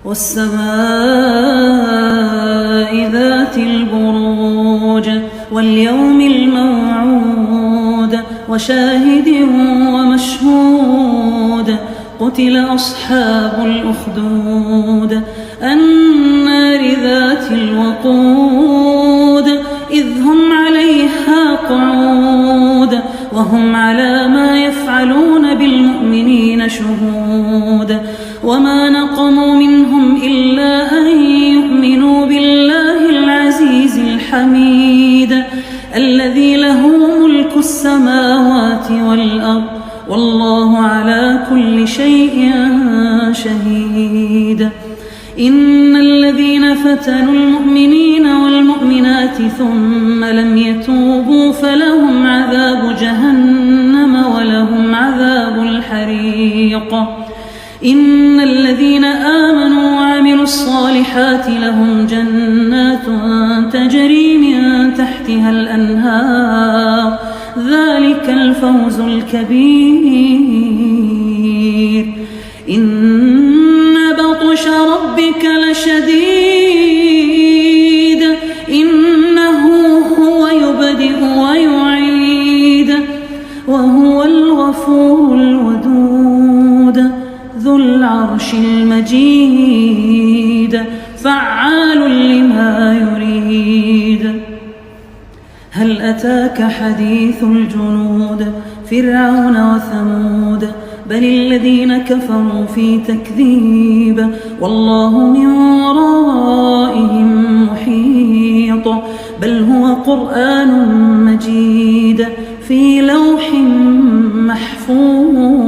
والسماء ذات البروج واليوم الموعود وشاهد ومشهود قتل أصحاب الأخدود النار ذات الوقود إذ هم عليها قعود وهم على ما يفعلون بالمؤمنين شهود وما نقموا منهم إلا أن يؤمنوا بالله العزيز الحميد الذي له ملك السماوات والأرض والله على كل شيء شهيد إن الذين فتنوا المؤمنين والمؤمنات ثم لم يتوبوا فلهم عذاب جهنم ولهم عذاب الحريق إن الذين آمنوا وعملوا الصالحات لهم جنات تجري من تحتها الأنهار ذلك الفوز الكبير إن بطش ربك لشديد إنه هو يبدئ ويعيد وهو الغفور الودود ذو العرش المجيد فعال لما يريد هل أتاك حديث الجنود فرعون وثمود بل الذين كفروا في تكذيب والله من ورائهم محيط بل هو قرآن مجيد في لوح محفوظ